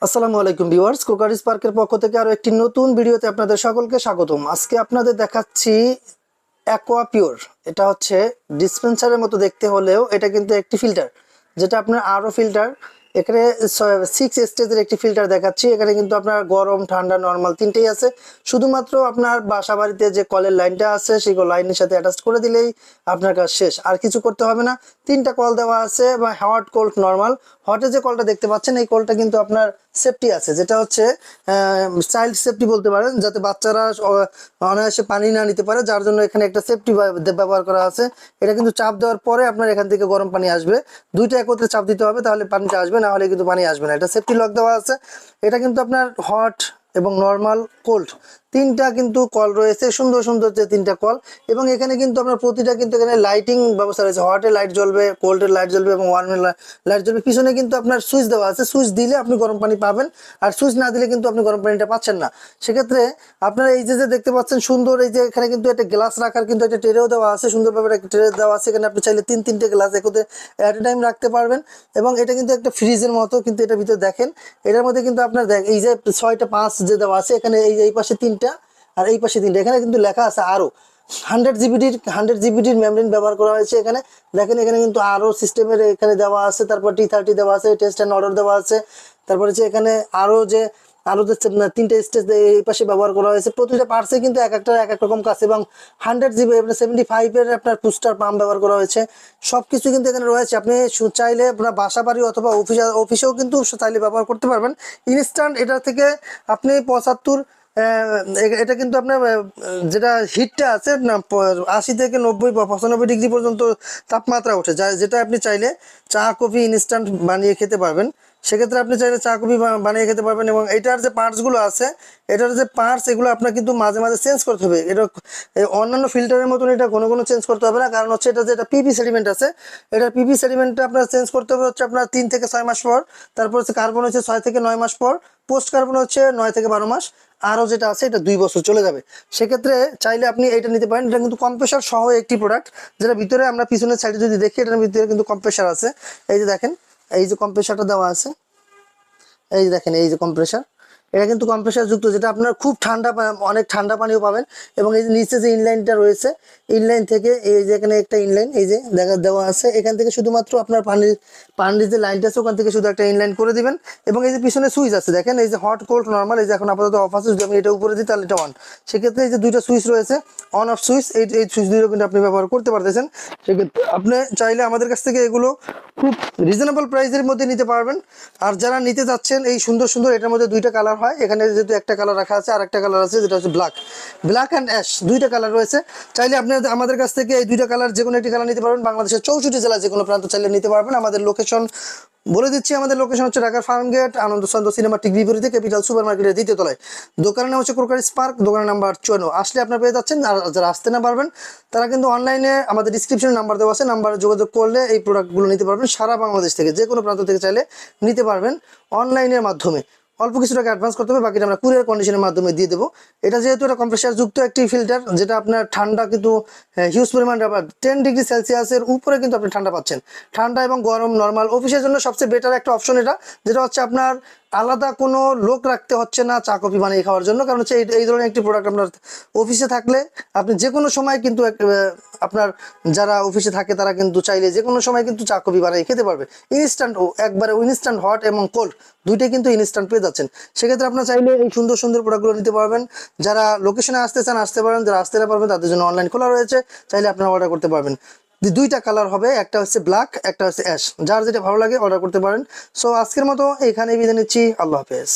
আসসালামু আলাইকুম viewers, cookeries পার্কের পক্ষ থেকে আরো একটি নতুন ভিডিওতে আপনাদের সকলকে স্বাগতম। আজকে আপনাদের দেখাচ্ছি অ্যাকোয়া পিওর। এটা হচ্ছে ডিসপেন্সারের মতো দেখতে হলেও এটা কিন্তু একটি ফিল্টার, যেটা আপনার আরও ফিল্টার। এখানে 6 স্টেজের একটি ফিল্টার দেখাচ্ছি। এখানে কিন্তু আপনার গরম, ঠান্ডা, নর্মাল তিনটেই আছে। শুধুমাত্র আপনার বাসা বাড়িতে যে কলের লাইনটা আছে সেই লাইনের সাথে অ্যাটাচ করে দিলেই আপনার কাজ শেষ, আর কিছু করতে হবে না। তিনটা কল দেওয়া আছে, বা হট, কোল্ড, নর্মাল। হটে যে কলটা দেখতে পাচ্ছেন এই কলটা কিন্তু আপনার সেফটি আছে, যেটা হচ্ছে চাইল্ড সেফটি বলতে পারেন, যাতে বাচ্চারা অনায়াসে পানি না নিতে পারে, যার জন্য এখানে একটা সেফটি ব্যবহার করা আছে। এটা কিন্তু চাপ দেওয়ার পরে আপনার এখান থেকে গরম পানি আসবে। দুইটা একত্রে চাপ দিতে হবে, তাহলে পানিটা আসবে, না হলে কিন্তু পানি আসবে না। এটা সেফটি লক দেওয়া আছে। এটা কিন্তু আপনার হট এবং নর্মাল, কোল্ড তিনটা কিন্তু কল রয়েছে, সুন্দর সুন্দর যে তিনটা কল। এবং এখানে কিন্তু আপনার প্রতিটা কিন্তু এখানে লাইটিং ব্যবস্থা রয়েছে। হটে লাইট জ্বলবে, কোল্ডের লাইট জ্বলবে এবং ওয়ার্মের লাইট জ্বলবে। পিছনে কিন্তু আপনার সুইচ দেওয়া আছে, সুইচ দিলে আপনি গরম পানি পাবেন, আর সুইচ না দিলে কিন্তু আপনি গরম পানিটা পাচ্ছেন না। সেক্ষেত্রে আপনারা এই যে দেখতে পাচ্ছেন সুন্দর, এই যে এখানে কিন্তু একটা গ্লাস রাখার কিন্তু একটা ট্রেও দেওয়া আছে, সুন্দরভাবে একটা ট্রে দেওয়া আছে। এখানে আপনি চাইলে তিনটে গ্লাস একসাথে এট এ টাইম রাখতে পারবেন। এবং এটা কিন্তু একটা ফ্রিজের মতো, কিন্তু এটার ভিতরে দেখেন, এটার মধ্যে কিন্তু আপনার এই যে 6টা 5 যে দেওয়া আছে, এখানে এই পাশে 3টা আর এই পাশে 3টা। এখানে কিন্তু লেখা আছে আরো 100 জিবিটির মেমরিন ব্যবহার করা হয়েছে। এখানে দেখেন, এখানে কিন্তু আরো সিস্টেমের এখানে দেওয়া আছে, তারপর T30 দেওয়া আছে, টেস্ট অ্যান্ড অর্ডার দেওয়া আছে। তারপরে যে এখানে আরো যে 3টে স্টেজ এই পাশে ব্যবহার করা হয়েছে। প্রতিটা পার্টসে কিন্তু এক এক রকম কাজ। এবং 100 জিবি আপনার 75 আপনার বুস্টার পাম্প ব্যবহার করা হয়েছে। সবকিছু কিন্তু এখানে রয়েছে। আপনি চাইলে আপনার বাসা বাড়ি অথবা অফিসেও কিন্তু চাইলে ব্যবহার করতে পারবেন ইনস্ট্যান্ট। এটা থেকে আপনি 75, এটা কিন্তু আপনার যেটা হিটটা আছে না, 80 থেকে 90 বা 95 ডিগ্রি পর্যন্ত তাপমাত্রা ওঠে, যেটা আপনি চাইলে চা কফি ইনস্ট্যান্ট বানিয়ে খেতে পারবেন। সেক্ষেত্রে আপনি চাইলে চা কফি বানিয়ে খেতে পারবেন। এবং এটার যে পার্টসগুলো আছে, এটার যে পার্টস, এগুলো আপনার কিন্তু মাঝে মাঝে চেঞ্জ করতে হবে। এটা অন্যান্য ফিল্টারের মতন এটা কোনো চেঞ্জ করতে হবে না, কারণ হচ্ছে এটা যেটা পিপি সেডিমেন্ট আছে, এটা পিপি সেডিমেন্টটা আপনার চেঞ্জ করতে হবে হচ্ছে আপনার 3 থেকে 6 মাস পর। তারপর হচ্ছে কার্বন হচ্ছে 6 থেকে 9 মাস পর। পোস্ট কার্বন হচ্ছে 9 থেকে 12 মাস। আরও যেটা আছে এটা 2 বছর চলে যাবে। সেক্ষেত্রে চাইলে আপনি এটা নিতে পারেন। এটা কিন্তু কম্প্রেসার সহ একটি প্রোডাক্ট, যেটা ভিতরে আমরা পিছনের সাইডে যদি দেখি, এটার ভিতরে কিন্তু কম্প্রেসার আছে। এই যে দেখেন, এই যে কম্প্রেসারটা দেওয়া আছে, এই যে দেখেন, এই যে কম্প্রেসার, এটা কিন্তু কম্প্রেসার যুক্ত, যেটা আপনার খুব ঠান্ডা, অনেক ঠান্ডা পানিও পাবেন। এবং এই যে নিচে যে ইনলাইনটা রয়েছে, ইনলাইন থেকে এই যে এখানে একটা ইনলাইন এই যে দেওয়া আছে, এখান থেকে শুধুমাত্র আপনার পানির যে লাইনটা আছে ওখান থেকে শুধু একটা ইনলাইন করে দিবেন। এবং এই যে পিছনে সুইচ আছে দেখেন, এই যে হট, কোল্ড, নর্মাল, এই যে এখন আপাতত অফ আছে, যদি আমি এটা উপরে দিই তাহলে এটা অন। সেক্ষেত্রে এই যে দুইটা সুইচ রয়েছে, অন অফ সুইচ, এই সুইচ দুটো কিন্তু আপনি ব্যবহার করতে পারতেছেন। সেক্ষেত্রে আপনি চাইলে আমাদের কাছ থেকে এগুলো খুব রিজনেবল প্রাইসের মধ্যে নিতে পারবেন। আর যারা নিতে যাচ্ছেন এই সুন্দর সুন্দর, এটার মধ্যে দুইটা কালার হয়। এখানে যেহেতু একটা কালার রাখা আছে, আর একটা কালার আছে যেটা হচ্ছে ব্ল্যাক অ্যান্ড অ্যাশ, দুইটা কালার রয়েছে। চাইলে আপনি আমাদের কাছ থেকে এই দুইটা কালার যে কোনো একটি কালার নিতে পারবেন। বাংলাদেশের 64 জেলা যে কোনো প্রান্ত চাইলে নিতে পারবেন। আমাদের লোকেশন বলে দিচ্ছি, আমাদের লোকেশন হচ্ছে ঢাকার ফার্মগেট, আনন্দ সন্দ সিনেমা ঠিক বিপরীতে ক্যাপিটাল সুপার মার্কেটের 2য় তলায়। দোকানের নাম হচ্ছে ক্রোকারিজ পার্ক, দোকানের নাম্বার 54। আসলে আপনারা পেয়ে যাচ্ছেন। আর যারা আসতে না পারবেন তারা কিন্তু অনলাইনে আমাদের ডিসক্রিপশনে নাম্বার দেওয়া আছে, নাম্বারে যোগাযোগ করলে এই প্রোডাক্টগুলো নিতে পারবেন। সারা বাংলাদেশ থেকে যে কোনো প্রান্ত থেকে চাইলে নিতে পারবেন অনলাইনের মাধ্যমে। অল্প কিছু টাকা অ্যাডভান্স করতে হবে, বাকিটা আমরা কুরিয়ার কন্ডিশনের মাধ্যমে দিয়ে দেবো। এটা যেহেতু এটা কম্প্রেসার যুক্ত একটি ফিল্টার, যেটা আপনার ঠান্ডা কিন্তু হিউজ পরিমাণ, 10 ডিগ্রি সেলসিয়াসের উপরে কিন্তু আপনি ঠান্ডা পাচ্ছেন। ঠান্ডা এবং গরম, নর্মাল, অফিসের জন্য সবচেয়ে বেটার একটা অপশন এটা, যেটা হচ্ছে আপনার আলাদা কোনো লোক রাখতে হচ্ছে না চা কফি বানিয়ে খাওয়ার জন্য। কারণ হচ্ছে এই ধরনের একটি প্রোডাক্ট আপনার অফিসে থাকলে আপনি যে কোনো সময় কিন্তু আপনার যারা অফিসে থাকে তারা কিন্তু চাইলে যে কোনো সময় কিন্তু চা কফি বানিয়ে খেতে পারবে ইনস্ট্যান্ট। একবারে ইনস্ট্যান্ট হট এবং কোল্ড দুইটাই কিন্তু ইনস্ট্যান্ট পেয়ে যাচ্ছেন। সেক্ষেত্রে আপনার চাইলে এই সুন্দর সুন্দর প্রোডাক্টগুলো নিতে পারবেন। যারা লোকেশনে আসতে চান আসতে পারেন, যারা আসতে না পারবেন তাদের জন্য অনলাইন খোলা রয়েছে, চাইলে আপনারা অর্ডার করতে পারবেন। দুইটা কালার হবে, একটা হচ্ছে ব্ল্যাক, একটা হচ্ছে অ্যাশ। যার যেটা ভালো লাগে অর্ডার করতে পারেন। সো আজকের মতো এখানেই বিদায় নিচ্ছি। আল্লাহ হাফেজ।